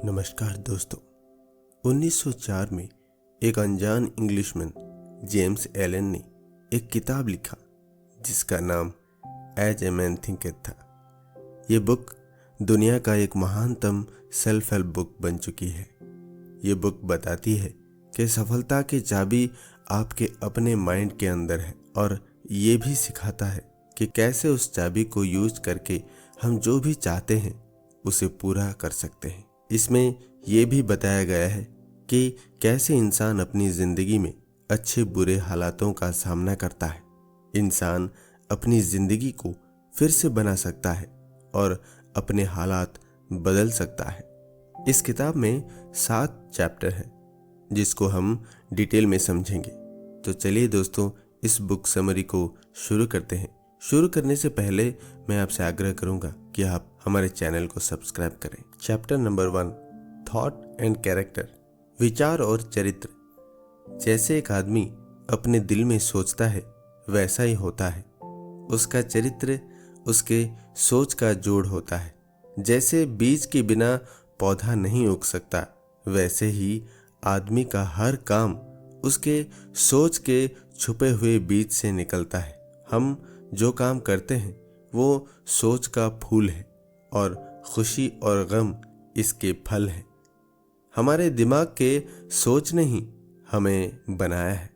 नमस्कार दोस्तों। 1904 में एक अनजान इंग्लिशमैन जेम्स एलन ने एक किताब लिखा जिसका नाम एज ए मैन थिंकeth था। ये बुक दुनिया का एक महानतम सेल्फ हेल्प बुक बन चुकी है। ये बुक बताती है कि सफलता की चाबी आपके अपने माइंड के अंदर है और ये भी सिखाता है कि कैसे उस चाबी को यूज करके हम जो भी चाहते हैं उसे पूरा कर सकते हैं। इसमें यह भी बताया गया है कि कैसे इंसान अपनी जिंदगी में अच्छे बुरे हालातों का सामना करता है। इंसान अपनी जिंदगी को फिर से बना सकता है और अपने हालात बदल सकता है। इस किताब में 7 चैप्टर हैं जिसको हम डिटेल में समझेंगे। तो चलिए दोस्तों, इस बुक समरी को शुरू करते हैं। शुरू करने से पहले मैं आपसे आग्रह करूंगा कि आप हमारे चैनल को सब्सक्राइब करें। Chapter number 1, thought and character, विचार और चरित्र। जैसे एक आदमी अपने दिल में सोचता है वैसा ही होता है। उसका चरित्र उसके सोच का जोड़ होता है। जैसे बीज के बिना पौधा नहीं उग सकता, वैसे ही आदमी का हर काम उसके सोच के छुपे हुए बीज से निकलता है। हम जो काम करते हैं वो सोच का फूल है और खुशी और गम इसके फल हैं। हमारे दिमाग के सोच ने ही हमें बनाया है।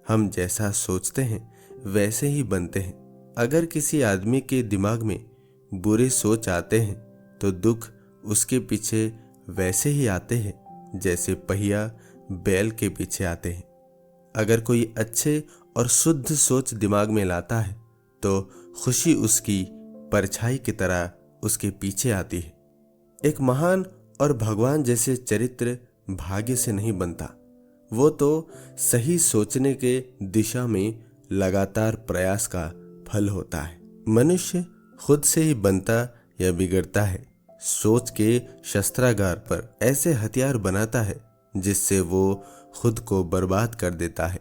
हम जैसा सोचते हैं वैसे ही बनते हैं। अगर किसी आदमी के दिमाग में बुरे सोच आते हैं तो दुख उसके पीछे वैसे ही आते हैं जैसे पहिया बैल के पीछे आते हैं। अगर कोई अच्छे और शुद्ध सोच दिमाग में लाता है तो खुशी उसकी परछाई की तरह उसके पीछे आती है। एक महान और भगवान जैसे चरित्र भाग्य से नहीं बनता, वो तो सही सोचने के दिशा में लगातार प्रयास का फल होता है। मनुष्य खुद से ही बनता या बिगड़ता है। सोच के शस्त्रागार पर ऐसे हथियार बनाता है जिससे वो खुद को बर्बाद कर देता है।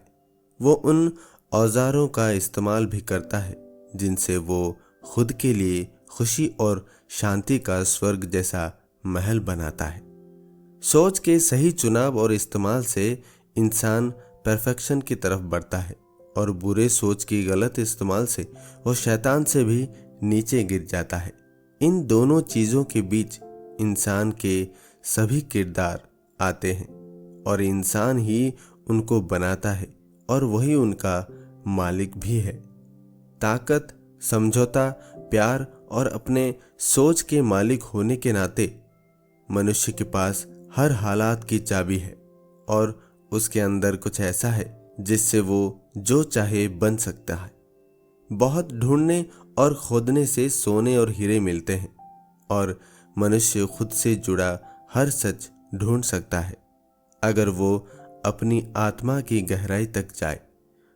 वो उन औजारों का इस्तेमाल भी करता है जिनसे वो खुद के लिए खुशी और शांति का स्वर्ग जैसा महल बनाता है। सोच के सही चुनाव और इस्तेमाल से इंसान परफेक्शन की तरफ बढ़ता है और बुरे सोच की गलत इस्तेमाल से वो शैतान से भी नीचे गिर जाता है। इन दोनों चीजों के बीच इंसान के सभी किरदार आते हैं और इंसान ही उनको बनाता है और वही उनका मालिक भी है। ताकत, समझौता, प्यार और अपने सोच के मालिक होने के नाते मनुष्य के पास हर हालात की चाबी है और उसके अंदर कुछ ऐसा है जिससे वो जो चाहे बन सकता है। बहुत ढूंढने और खोदने से सोने और हीरे मिलते हैं और मनुष्य खुद से जुड़ा हर सच ढूंढ सकता है अगर वो अपनी आत्मा की गहराई तक जाए।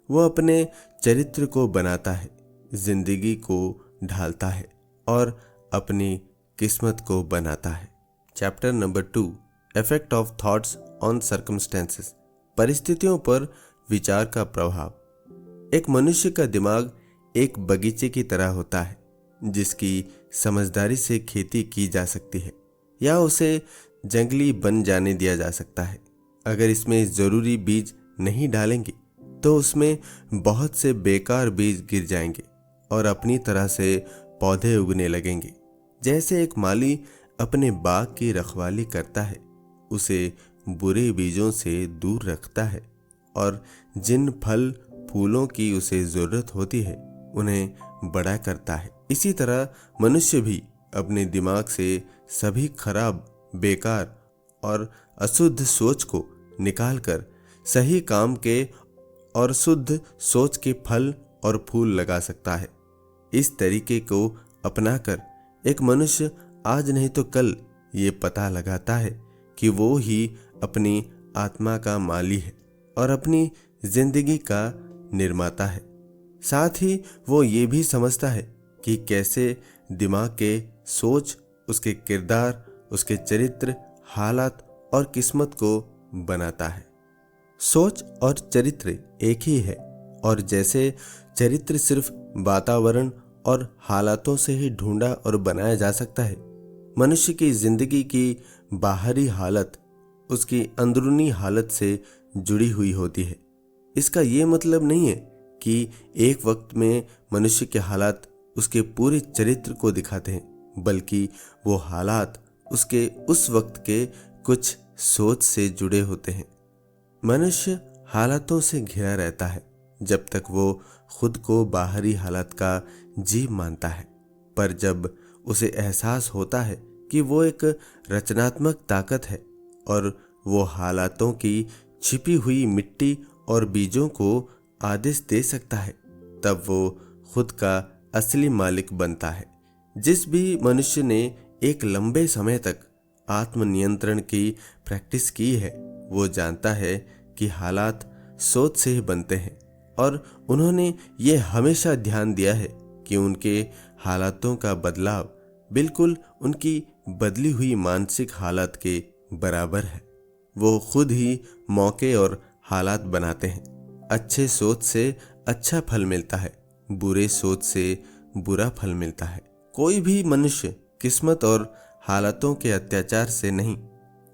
वो अपने चरित्र को बनाता है, जिंदगी को ढालता है और अपनी किस्मत को बनाता है। Chapter number 2, effect of thoughts on circumstances, परिस्थितियों पर विचार का प्रभाव। एक मनुष्य का दिमाग एक बगीचे की तरह होता है जिसकी समझदारी से खेती की जा सकती है या उसे जंगली बन जाने दिया जा सकता है। अगर इसमें जरूरी बीज नहीं डालेंगे तो उसमें बहुत से बेकार बीज गिर जाएंगे और अपनी तरह से पौधे उगने लगेंगे। जैसे एक माली अपने बाग की रखवाली करता है, उसे बुरे बीजों से दूर रखता है और जिन फल फूलों की उसे जरूरत होती है उन्हें बड़ा करता है। इसी तरह मनुष्य भी अपने दिमाग से सभी खराब, बेकार और अशुद्ध सोच को निकालकर सही काम के और शुद्ध सोच के फल और फूल लगा सकता है। इस तरीके को अपनाकर एक मनुष्य आज नहीं तो कल ये पता लगाता है कि वो ही अपनी आत्मा का माली है और अपनी जिंदगी का निर्माता है। साथ ही वो ये भी समझता है कि कैसे दिमाग के सोच उसके किरदार, उसके चरित्र, हालात और किस्मत को बनाता है। सोच और चरित्र एक ही है और जैसे चरित्र सिर्फ वातावरण और हालातों से ही ढूंढा और बनाया जा सकता है, मनुष्य की जिंदगी की बाहरी हालत उसकी अंदरूनी हालत से जुड़ी हुई होती है। इसका ये मतलब नहीं है कि एक वक्त में मनुष्य के हालात उसके पूरे चरित्र को दिखाते हैं, बल्कि वो हालात उसके उस वक्त के कुछ सोच से जुड़े होते हैं। मनुष्य हालातों से घिरा रहता है जब तक वो खुद को बाहरी हालात का जीव मानता है, पर जब उसे एहसास होता है कि वो एक रचनात्मक ताकत है और वो हालातों की छिपी हुई मिट्टी और बीजों को आदेश दे सकता है, तब वो खुद का असली मालिक बनता है। जिस भी मनुष्य ने एक लंबे समय तक आत्मनियंत्रण की प्रैक्टिस की है, वो जानता है कि हालात सोच से ही बनते हैं, और उन्होंने ये हमेशा ध्यान दिया है कि उनके हालातों का बदलाव बिल्कुल उनकी बदली हुई मानसिक हालत के बराबर है। वो खुद ही मौके और हालात बनाते हैं। अच्छे सोच से अच्छा फल मिलता है, बुरे सोच से बुरा फल मिलता है। कोई भी मनुष्य किस्मत और हालातों के अत्याचार से नहीं,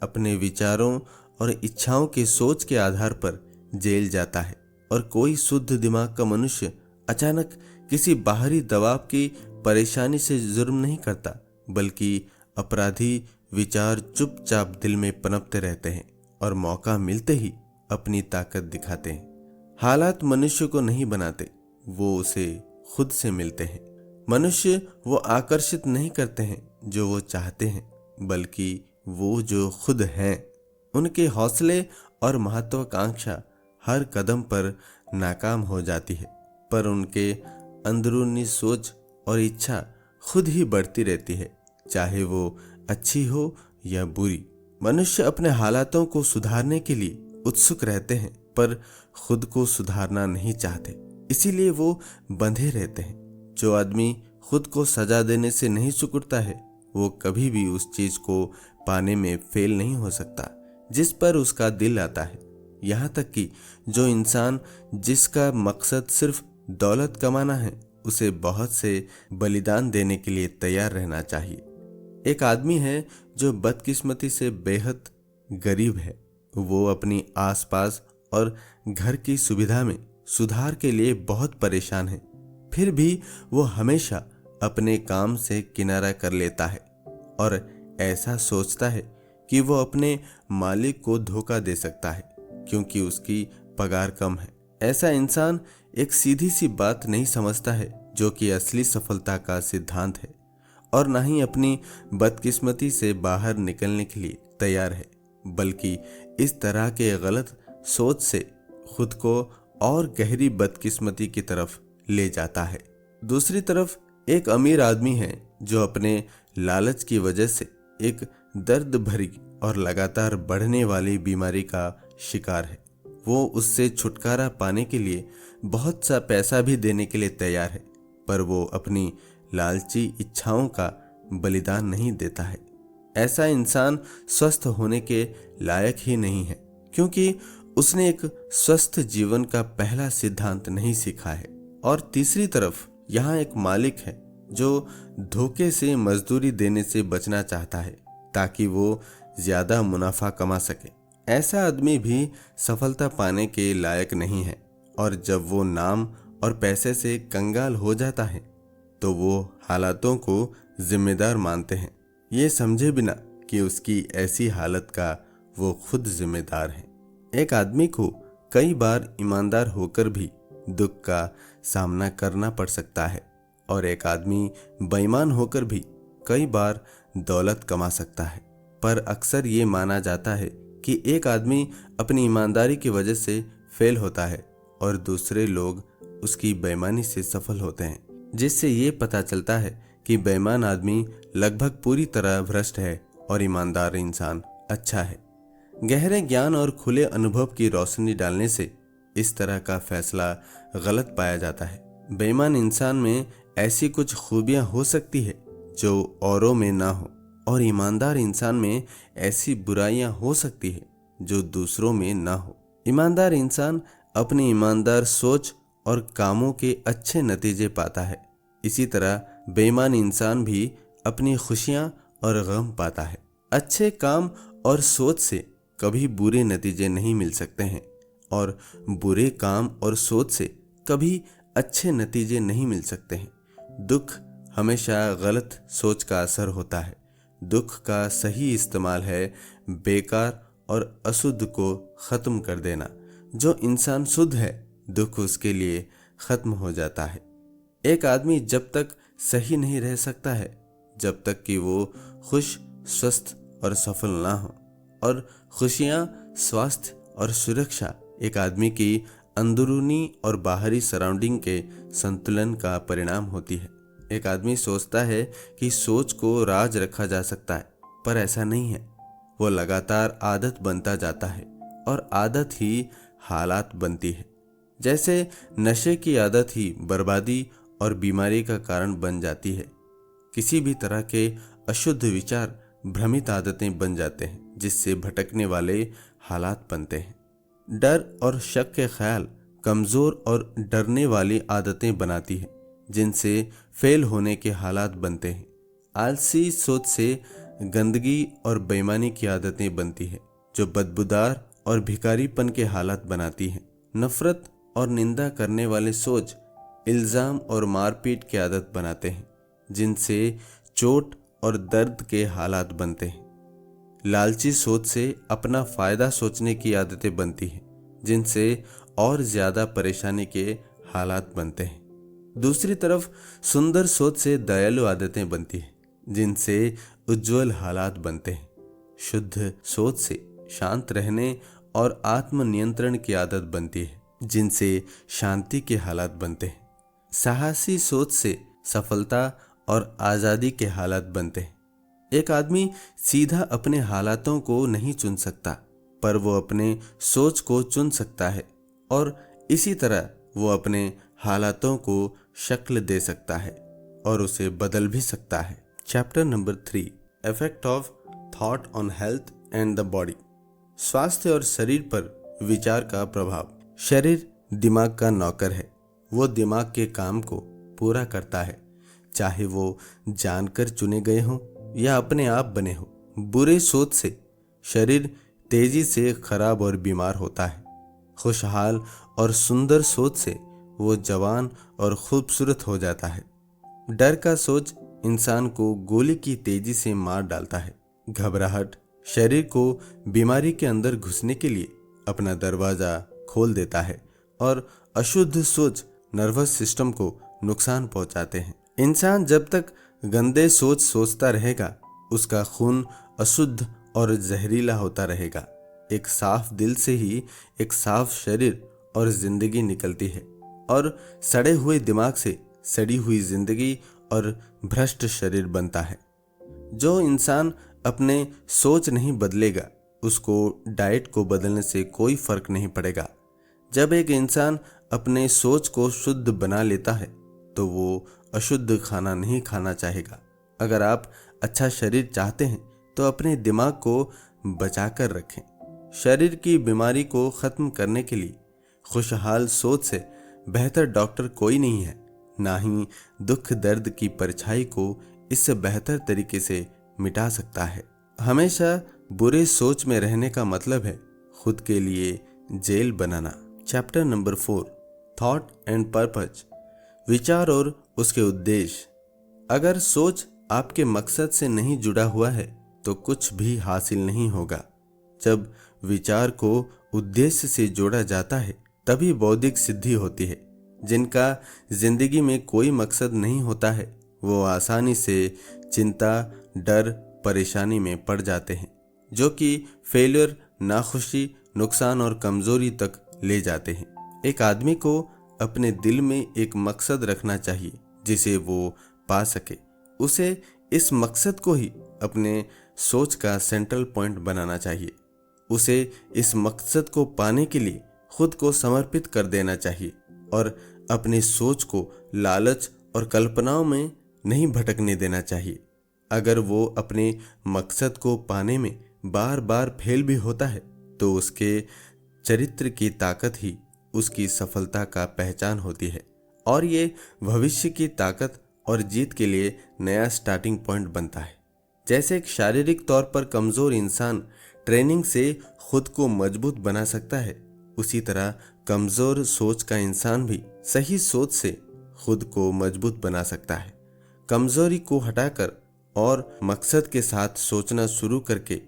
अपने विचारों और इच्छाओं के सोच के आधार पर जेल जाता है। और कोई शुद्ध दिमाग का मनुष्य अचानक किसी बाहरी दबाव की परेशानी से जुर्म नहीं करता, बल्कि अपराधी विचार चुपचाप दिल में पनपते रहते हैं और मौका मिलते ही अपनी ताकत दिखाते हैं। हालात मनुष्य को नहीं बनाते, वो उसे खुद से मिलते हैं। मनुष्य वो आकर्षित नहीं करते हैं जो वो चाहते हैं, बल्कि वो जो खुद हैं। उनके हौसले और महत्वाकांक्षा हर कदम पर नाकाम हो जाती है, पर उनके अंदरूनी सोच और इच्छा खुद ही बढ़ती रहती है, चाहे वो अच्छी हो या बुरी। मनुष्य अपने हालातों को सुधारने के लिए उत्सुक रहते हैं, पर खुद को सुधारना नहीं चाहते, इसीलिए वो बंधे रहते हैं। जो आदमी खुद को सजा देने से नहीं सिकुड़ता है, वो कभी भी उस चीज को पाने में फेल नहीं हो सकता जिस पर उसका दिल आता है। यहाँ तक कि जो इंसान जिसका मकसद सिर्फ दौलत कमाना है, उसे बहुत से बलिदान देने के लिए तैयार रहना चाहिए। एक आदमी है जो बदकिस्मती से बेहद गरीब है। वो अपनी आसपास और घर की सुविधा में सुधार के लिए बहुत परेशान है, फिर भी वो हमेशा अपने काम से किनारा कर लेता है और ऐसा सोचता है कि वो अपने मालिक को धोखा दे सकता है क्योंकि उसकी पगार कम है। ऐसा इंसान एक सीधी सी बात नहीं समझता है जो कि असली सफलता का सिद्धांत है, और ना ही अपनी बदकिस्मती से बाहर निकलने के लिए तैयार है, बल्कि इस तरह के गलत सोच से खुद को और गहरी बदकिस्मती की तरफ ले जाता है। दूसरी तरफ एक अमीर आदमी है जो अपने लालच की वजह से एक दर्द भरी और लगातार बढ़ने वाली बीमारी का शिकार है। वो उससे छुटकारा पाने के लिए बहुत सा पैसा भी देने के लिए तैयार है, पर वो अपनी लालची इच्छाओं का बलिदान नहीं देता है। ऐसा इंसान स्वस्थ होने के लायक ही नहीं है, क्योंकि उसने एक स्वस्थ जीवन का पहला सिद्धांत नहीं सीखा है। और तीसरी तरफ यहाँ एक मालिक है जो धोखे से मजदूरी देने से बचना चाहता है ताकि वो ज्यादा मुनाफा कमा सके। ऐसा आदमी भी सफलता पाने के लायक नहीं है, और जब वो नाम और पैसे से कंगाल हो जाता है तो वो हालातों को जिम्मेदार मानते हैं, ये समझे बिना कि उसकी ऐसी हालत का वो खुद जिम्मेदार है। एक आदमी को कई बार ईमानदार होकर भी दुख का सामना करना पड़ सकता है, और एक आदमी बेईमान होकर भी कई बार दौलत कमा सकता है। पर अक्सर ये माना जाता है कि एक आदमी अपनी ईमानदारी की वजह से फेल होता है और दूसरे लोग उसकी बेईमानी से सफल होते हैं, जिससे ये पता चलता है कि बेईमान आदमी लगभग पूरी तरह भ्रष्ट है और ईमानदार इंसान अच्छा है। गहरे ज्ञान और खुले अनुभव की रोशनी डालने से इस तरह का फैसला गलत पाया जाता है। बेईमान इंसान में ऐसी कुछ खूबियां हो सकती है जो औरों में ना हो, और ईमानदार इंसान में ऐसी बुराइयां हो सकती है जो दूसरों में ना हो। ईमानदार इंसान अपनी ईमानदार सोच और कामों के अच्छे नतीजे पाता है। इसी तरह बेईमान इंसान भी अपनी खुशियां और गम पाता है। अच्छे काम और सोच से कभी बुरे नतीजे नहीं मिल सकते हैं और बुरे काम और सोच से कभी अच्छे नतीजे नहीं मिल सकते हैं। दुख हमेशा गलत सोच का असर होता है। दुख का सही इस्तेमाल है बेकार और अशुद्ध को खत्म कर देना। जो इंसान शुद्ध है, दुख उसके लिए खत्म हो जाता है। एक आदमी जब तक सही नहीं रह सकता है जब तक कि वो खुश, स्वस्थ और सफल ना हो। और खुशियाँ, स्वास्थ्य और सुरक्षा एक आदमी की अंदरूनी और बाहरी सराउंडिंग के संतुलन का परिणाम होती है। एक आदमी सोचता है कि सोच को राज रखा जा सकता है, पर ऐसा नहीं है। वो लगातार आदत बनता जाता है और आदत ही हालात बनती है। जैसे नशे की आदत ही बर्बादी और बीमारी का कारण बन जाती है। किसी भी तरह के अशुद्ध विचार भ्रमित आदतें बन जाते हैं, जिससे भटकने वाले हालात बनते हैं। डर और शक के ख्याल कमजोर और डरने वाली आदतें बनाती हैं, जिनसे फेल होने के हालात बनते हैं। आलसी सोच से गंदगी और बेईमानी की आदतें बनती हैं, जो बदबूदार और भिखारीपन के हालात बनाती हैं। नफरत और निंदा करने वाले सोच इल्जाम और मारपीट की आदत बनाते हैं, जिनसे चोट और दर्द के हालात बनते हैं। लालची सोच से अपना फायदा सोचने की आदतें बनती हैं, जिनसे और ज्यादा परेशानी के हालात बनते हैं। दूसरी तरफ सुंदर सोच से दयालु आदतें बनती हैं, जिनसे उज्जवल हालात बनते हैं। शुद्ध सोच से शांत रहने और आत्मनियंत्रण की आदत बनती है, जिनसे शांति के हालात बनते हैं। साहसी सोच से सफलता और आजादी के हालात बनते हैं। एक आदमी सीधा अपने हालातों को नहीं चुन सकता, पर वो अपने सोच को चुन सकता है और इसी तरह वो अपने हालातों को शक्ल दे सकता है और उसे बदल भी सकता है। Chapter number 3, effect of thought on health and the body. स्वास्थ्य और शरीर पर विचार का प्रभाव। शरीर दिमाग का नौकर है। वो दिमाग के काम को पूरा करता है, चाहे वो जानकर चुने गए हों या अपने आप बने हो। बुरे सोच से शरीर तेजी से खराब और बीमार होता है। खुशहाल और सुंदर सोच से वो जवान और खूबसूरत हो जाता है। डर का सोच इंसान को गोली की तेजी से मार डालता है। घबराहट शरीर को बीमारी के अंदर घुसने के लिए अपना दरवाजा खोल देता है और अशुद्ध सोच नर्वस सिस्टम को नुकसान पहुंचाते हैं। इंसान जब तक गंदे सोच सोचता रहेगा, उसका खून अशुद्ध और जहरीला होता रहेगा। एक साफ दिल से ही एक साफ शरीर और जिंदगी निकलती है और सड़े हुए दिमाग से सड़ी हुई जिंदगी और भ्रष्ट शरीर बनता है। जो इंसान अपने सोच नहीं बदलेगा, उसको डाइट को बदलने से कोई फर्क नहीं पड़ेगा। जब एक इंसान अपने सोच को शुद्ध बना लेता है, तो वो अशुद्ध खाना नहीं खाना चाहेगा। अगर आप अच्छा शरीर चाहते हैं, तो अपने दिमाग को बचाकर रखें। शरीर की बीमारी को खत्म करने के लिए खुशहाल सोच से बेहतर डॉक्टर कोई नहीं है। ना ही दुख दर्द की परछाई को इससे बेहतर तरीके से मिटा सकता है। हमेशा बुरे सोच में रहने का मतलब है खुद के लिए जेल बनाना। Chapter number 4, thought and purpose. विचार और उसके उद्देश्य। अगर सोच आपके मकसद से नहीं जुड़ा हुआ है, तो कुछ भी हासिल नहीं होगा। जब विचार को उद्देश्य से जोड़ा जाता है, तभी बौद्धिक सिद्धि होती है। जिनका जिंदगी में कोई मकसद नहीं होता है, वो आसानी से चिंता, डर, परेशानी में पड़ जाते हैं, जो कि फेलियर, नाखुशी, नुकसान और कमजोरी तक ले जाते हैं। एक आदमी को अपने दिल में एक मकसद रखना चाहिए जिसे वो पा सके। उसे इस मकसद को ही अपने सोच का सेंट्रल पॉइंट बनाना चाहिए। उसे इस मकसद को पाने के लिए खुद को समर्पित कर देना चाहिए और अपनी सोच को लालच और कल्पनाओं में नहीं भटकने देना चाहिए। अगर वो अपने मकसद को पाने में बार बार फेल भी होता है, तो उसके चरित्र की ताकत ही उसकी सफलता का पहचान होती है और ये भविष्य की ताकत और जीत के लिए नया स्टार्टिंग पॉइंट बनता है। जैसे एक शारीरिक तौर पर कमजोर इंसान ट्रेनिंग से खुद को मजबूत बना सकता है, उसी तरह कमजोर सोच का इंसान भी सही सोच से खुद को मजबूत बना सकता है। कमजोरी को हटाकर और मकसद के साथ सोचना शुरू करके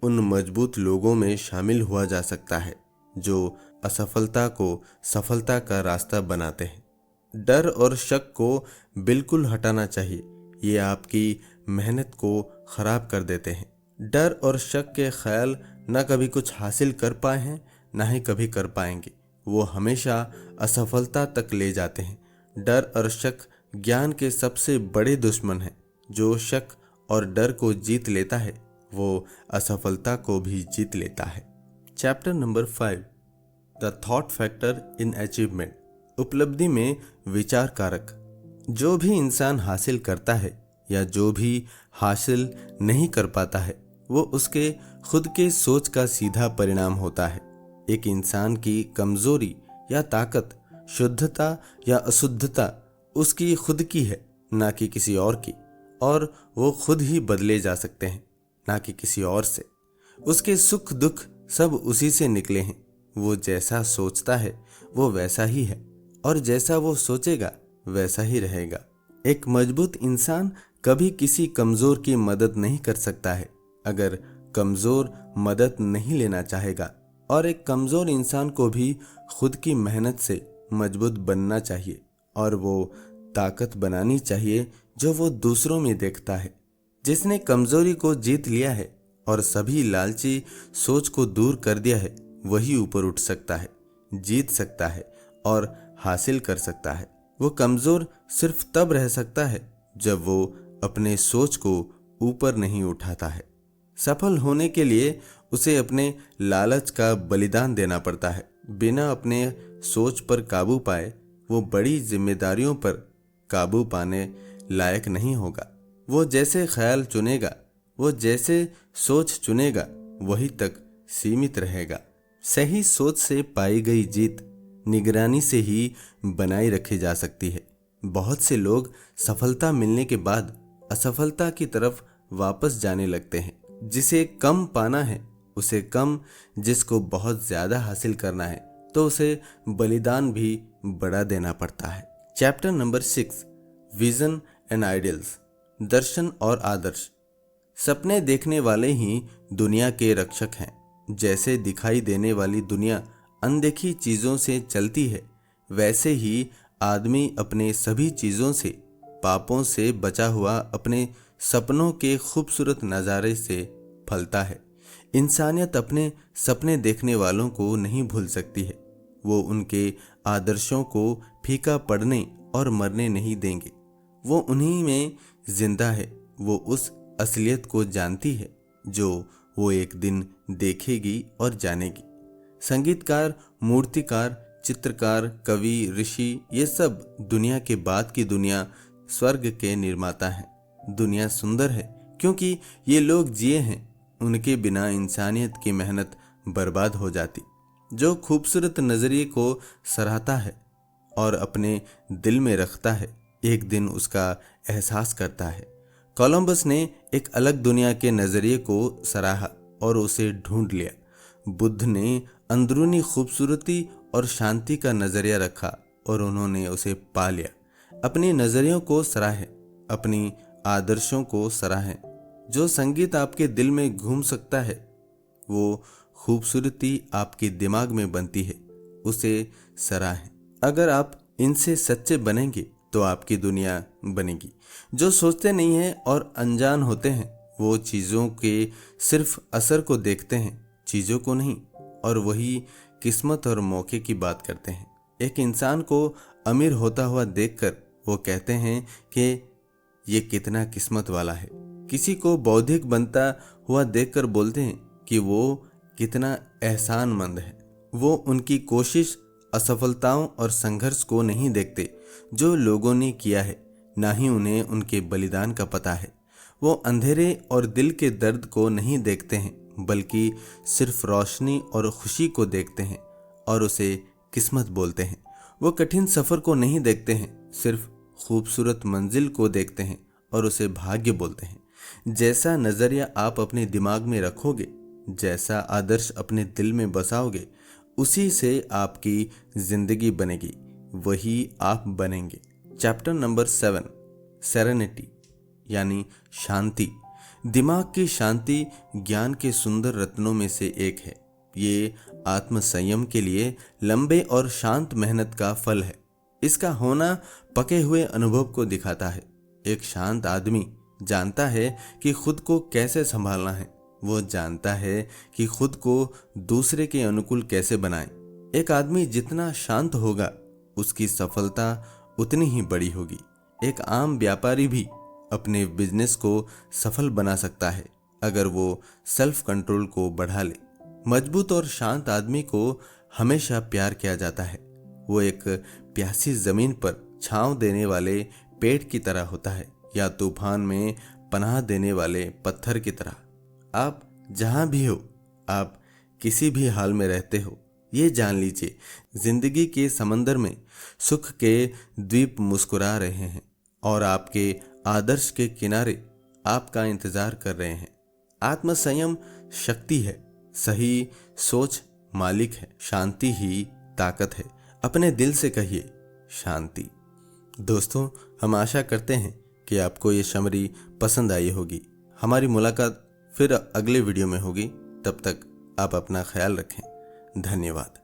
उन मजबूत लोगों में शामिल हुआ जा सकता है जो असफलता को सफलता का रास्ता बनाते हैं। डर और शक को बिल्कुल हटाना चाहिए, ये आपकी मेहनत को खराब कर देते हैं। डर और शक के ख्याल न कभी कुछ हासिल कर पाए हैं, ना ही कभी कर पाएंगे, वो हमेशा असफलता तक ले जाते हैं। डर और शक ज्ञान के सबसे बड़े दुश्मन हैं। जो शक और डर को जीत लेता है वो असफलता को भी जीत लेता है। Chapter number 5, the thought factor in achievement. उपलब्धि में विचार कारक। जो भी इंसान हासिल करता है या जो भी हासिल नहीं कर पाता है वो उसके खुद के सोच का सीधा परिणाम होता है। एक इंसान की कमजोरी या ताकत, शुद्धता या अशुद्धता उसकी खुद की है, ना कि किसी और की, और वो खुद ही बदले जा सकते हैं, ना कि किसी और से। उसके सुख दुख सब उसी से निकले हैं। वो जैसा सोचता है वो वैसा ही है, और जैसा वो सोचेगा वैसा ही रहेगा। एक मजबूत इंसान कभी किसी कमजोर की मदद नहीं कर सकता है अगर कमजोर मदद नहीं लेना चाहेगा, और एक कमजोर इंसान को भी खुद की मेहनत से मजबूत बनना चाहिए और वो ताकत बनानी चाहिए जो वो दूसरों में देखता है। जिसने कमजोरी को जीत लिया है और सभी लालची सोच को दूर कर दिया है वही ऊपर उठ सकता है, जीत सकता है और हासिल कर सकता है। वो कमजोर सिर्फ तब रह सकता है जब वो अपने सोच को ऊपर नहीं उठाता है। सफल होने के लिए उसे अपने लालच का बलिदान देना पड़ता है। बिना अपने सोच पर काबू पाए वो बड़ी जिम्मेदारियों पर काबू पाने लायक नहीं होगा। वो जैसे ख्याल चुनेगा, वो जैसे सोच चुनेगा, वही तक सीमित रहेगा। सही सोच से पाई गई जीत निगरानी से ही बनाई रखी जा सकती है। बहुत से लोग सफलता मिलने के बाद असफलता की तरफ वापस जाने लगते हैं। जिसे कम पाना है उसे कम, जिसको बहुत ज्यादा हासिल करना है तो उसे बलिदान भी बड़ा देना पड़ता है। Chapter number 6, vision and ideals. दर्शन और आदर्श। सपने देखने वाले ही दुनिया के रक्षक हैं। जैसे दिखाई देने वाली दुनिया अनदेखी चीजों से चलती है, वैसे ही आदमी अपने सभी चीजों से, पापों से बचा हुआ अपने सपनों के खूबसूरत नज़ारे से फलता है। इंसानियत अपने सपने देखने वालों को नहीं भूल सकती है। वो उनके आदर्शों को फीका पड़ने और मरने नहीं देंगे। वो उन्हीं में जिंदा है। वो उस असलियत को जानती है जो वो एक दिन देखेगी और जानेगी। संगीतकार, मूर्तिकार, चित्रकार, कवि, ऋषि, ये सब दुनिया के बाद की दुनिया, स्वर्ग के निर्माता हैं। दुनिया सुंदर है क्योंकि ये लोग जिए हैं। उनके बिना इंसानियत की मेहनत बर्बाद हो जाती। जो खूबसूरत नजरिए को सराहता है और अपने दिल में रखता है, एक दिन उसका एहसास करता है। कोलंबस ने एक अलग दुनिया के नजरिए को सराहा और उसे ढूंढ लिया। बुद्ध ने अंदरूनी खूबसूरती और शांति का नजरिया रखा और उन्होंने उसे पा लिया। अपनी नजरियों को सराहें, अपनी आदर्शों को सराहें। जो संगीत आपके दिल में घूम सकता है, वो खूबसूरती आपके दिमाग में बनती है, उसे सराहें। अगर आप इनसे सच्चे बनेंगे तो आपकी दुनिया बनेगी। जो सोचते नहीं हैं और अनजान होते हैं, वो चीज़ों के सिर्फ असर को देखते हैं, चीज़ों को नहीं, और वही किस्मत और मौके की बात करते हैं। एक इंसान को अमीर होता हुआ देखकर वो कहते हैं कि ये कितना किस्मत वाला है। किसी को बौद्धिक बनता हुआ देखकर बोलते हैं कि वो कितना एहसानमंद है। वो उनकी कोशिश, असफलताओं और संघर्ष को नहीं देखते जो लोगों ने किया है, ना ही उन्हें उनके बलिदान का पता है। वो अंधेरे और दिल के दर्द को नहीं देखते हैं, बल्कि सिर्फ रोशनी और खुशी को देखते हैं और उसे किस्मत बोलते हैं। वो कठिन सफ़र को नहीं देखते हैं, सिर्फ खूबसूरत मंजिल को देखते हैं और उसे भाग्य बोलते हैं। जैसा नजरिया आप अपने दिमाग में रखोगे, जैसा आदर्श अपने दिल में बसाओगे, उसी से आपकी जिंदगी बनेगी, वही आप बनेंगे। चैप्टर नंबर 7, सेरेनिटी यानी शांति। दिमाग की शांति ज्ञान के सुंदर रत्नों में से एक है। ये आत्म संयम के लिए लंबे और शांत मेहनत का फल है। इसका होना पके हुए अनुभव को दिखाता है। एक शांत आदमी जानता है कि खुद को कैसे संभालना है। वो जानता है कि खुद को दूसरे के अनुकूल कैसे बनाए। एक आदमी जितना शांत होगा, उसकी सफलता उतनी ही बड़ी होगी। एक आम व्यापारी भी अपने बिजनेस को सफल बना सकता है अगर वो सेल्फ कंट्रोल को बढ़ा ले। मजबूत और शांत आदमी को हमेशा प्यार किया जाता है। वो एक प्यासी जमीन पर छांव देने वाले पेड़ की तरह होता है या तूफान में पनाह देने वाले पत्थर की तरह। आप जहां भी हो, आप किसी भी हाल में रहते हो, ये जान लीजिए जिंदगी के समंदर में सुख के द्वीप मुस्कुरा रहे हैं और आपके आदर्श के किनारे आपका इंतजार कर रहे हैं। आत्मसंयम शक्ति है, सही सोच मालिक है, शांति ही ताकत है। अपने दिल से कहिए शांति। दोस्तों, हम आशा करते हैं कि आपको ये समरी पसंद आई होगी। हमारी मुलाकात फिर अगले वीडियो में होगी। तब तक आप अपना ख्याल रखें। धन्यवाद।